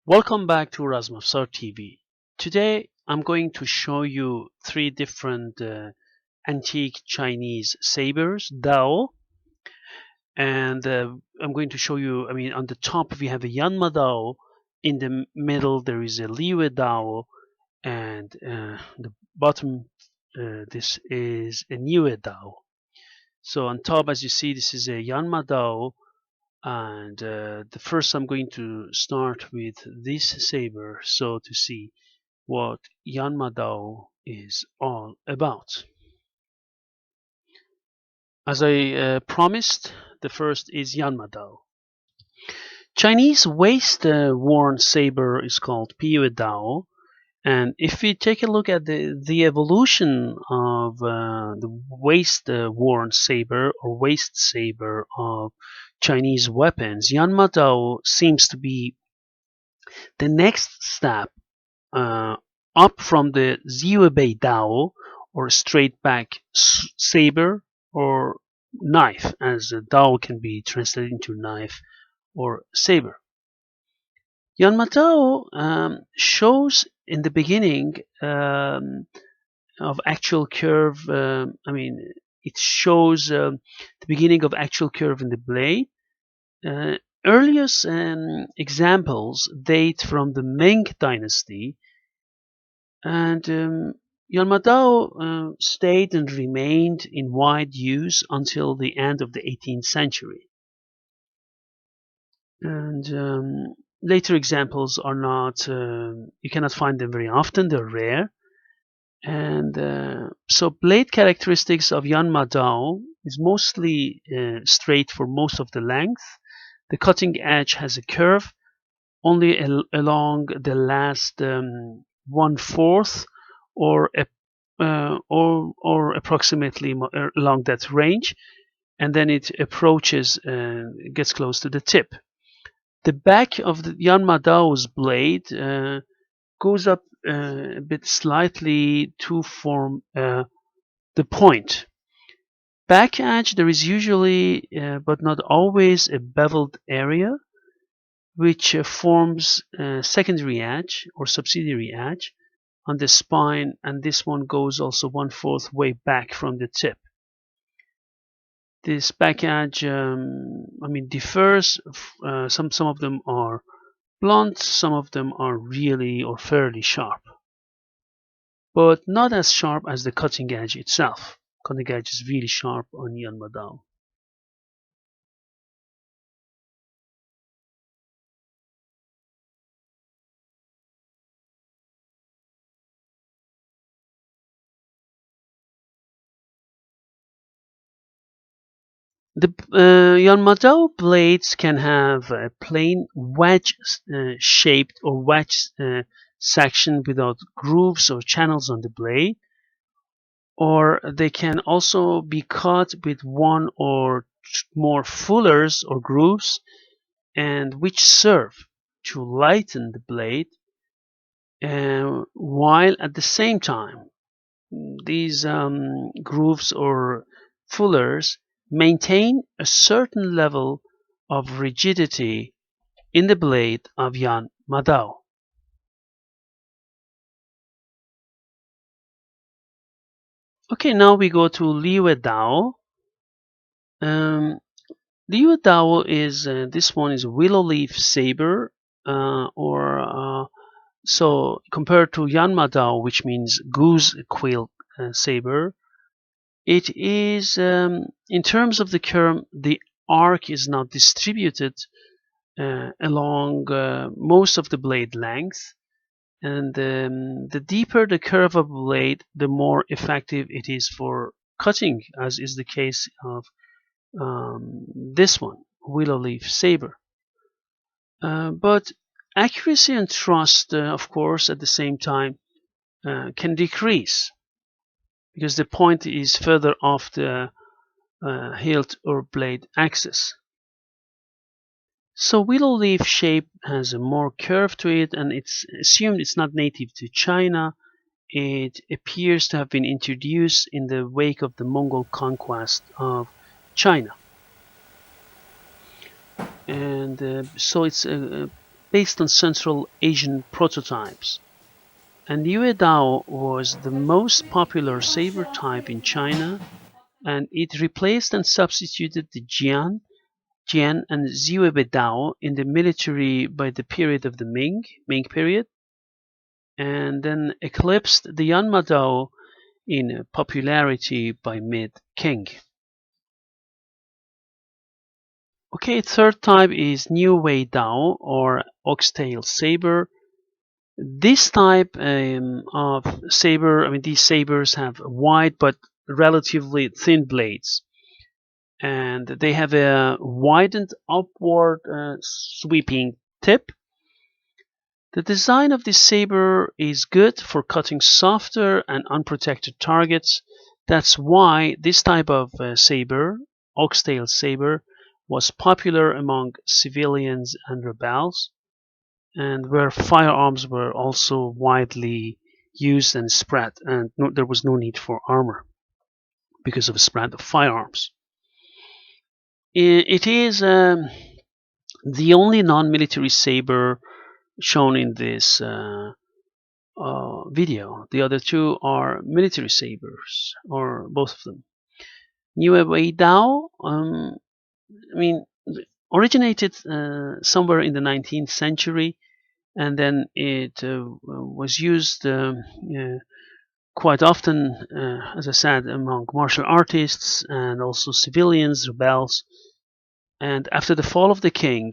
Welcome back to Razmafsar TV. Today I'm going to show you three different antique Chinese sabers, Dao, and I'm going to show you. On the top we have a Yanmadao, in the middle there is a liyuedao, and the bottom this is a niuweidao. So on top, as you see, this is a Yanmadao, and the first I'm going to start with this saber, so to see what Yanmadao is all about. As I promised, the first is Yanmadao. Chinese waist-worn saber is called liyuedao, and if we take a look at the evolution of the waist-worn saber or waist saber of Chinese weapons, Yanmadao seems to be the next step uh, up from the liyuedao, or straight back saber, or knife, as dao can be translated into knife or saber. Yanmadao shows in the beginning of actual curve. It shows the beginning of actual curve in the blade. Uh, Earliest examples date from the Ming Dynasty, and Yanmadao stayed and remained in wide use until the end of the 18th century. And later examples are not, you cannot find them very often, they're rare. And so blade characteristics of Yanmadao is mostly straight for most of the length. The cutting edge has a curve only along the last 1/4, or or approximately along that range, and then it approaches and gets close to the tip. The back of the Yanmadao's blade goes up a bit slightly to form the point. Back edge, there is usually but not always a beveled area, which forms a secondary edge or subsidiary edge on the spine, and this one goes also 1/4 way back from the tip. This back edge differs. Some of them are blunt, some of them are really or fairly sharp, but not as sharp as the cutting edge itself. Cutting edge is really sharp on Yanmadao. The Yanmadao blades can have a plain wedge shaped or wedge section without grooves or channels on the blade, or they can also be cut with one or more fullers or grooves, and which serve to lighten the blade, while at the same time these grooves or fullers maintain a certain level of rigidity in the blade of Yanmadao. Okay, now we go to liyuedao. Um, liyuedao is this one is willow leaf saber, or so compared to Yanmadao, which means goose quill saber. It is, in terms of the curve, the arc is not distributed along most of the blade length, and the deeper the curve of the blade, the more effective it is for cutting, as is the case of this one, willow leaf saber. But accuracy and thrust, of course, at the same time can decrease because the point is further off the hilt or blade axis. So willow leaf shape has a more curve to it, and it's assumed it's not native to China. It appears to have been introduced in the wake of the Mongol conquest of China. And so it's based on Central Asian prototypes. And liyuedao was the most popular saber type in China, and it replaced and substituted the Jian and niuweidao in the military by the period of the Ming period, and then eclipsed the Yanmadao in popularity by mid-Qing. Okay, third type is niuweidao or Oxtail saber. This type of saber, these sabers have wide but relatively thin blades, and they have a widened upward sweeping tip. The design of this saber is good for cutting softer and unprotected targets. That's why this type of saber, Oxtail saber, was popular among civilians and rebels, and where firearms were also widely used and spread, and there was no need for armor because of the spread of firearms. It is the only non-military saber shown in this video. The other two are military sabers, or both of them. niuweidao, originated somewhere in the 19th century, and then it was used quite often, as I said, among martial artists and also civilians, rebels. And after the fall of the king,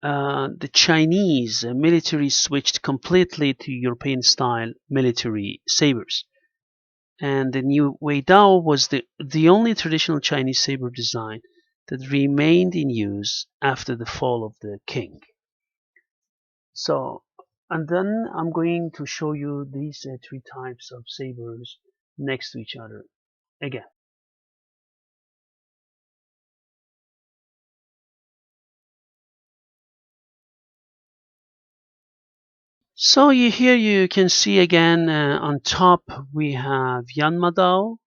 the Chinese military switched completely to European-style military sabers, and the niuweidao was the only traditional Chinese saber design that remained in use after the fall of the king. So, and then I'm going to show you these three types of sabers next to each other again. So here you can see again, on top we have Yanmadao,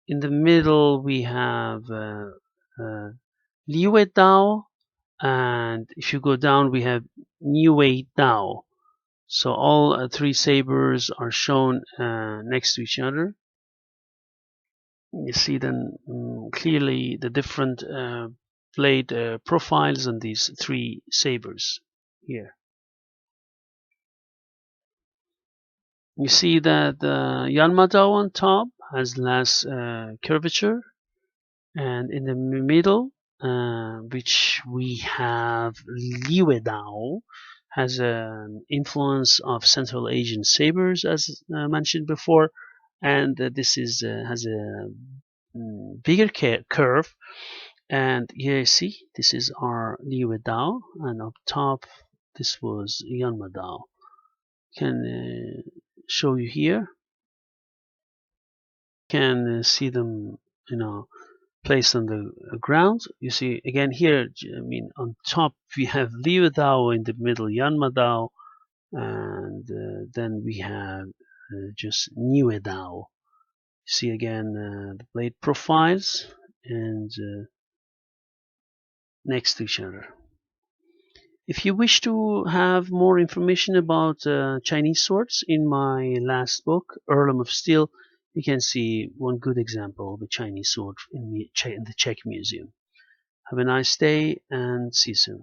in the middle we have liyuedao, and if you go down we have niuweidao. So all three sabers are shown next to each other. You see then clearly the different blade profiles on these three sabers here. You see that Yanmadao on top has less curvature, and in the middle, which we have liyuedao, has an influence of Central Asian sabers, as mentioned before, and this is has a bigger curve. And here you see this is our liyuedao, and up top this was Yanmadao. Can show you here. Can see them, placed on the ground. You see again here. On top we have liyuedao, in the middle Yanmadao, and then we have just niuweidao. See again the blade profiles and next to each other. If you wish to have more information about Chinese swords, in my last book, Earldom of Steel, you can see one good example of a Chinese sword in the Czech Museum. Have a nice day and see you soon.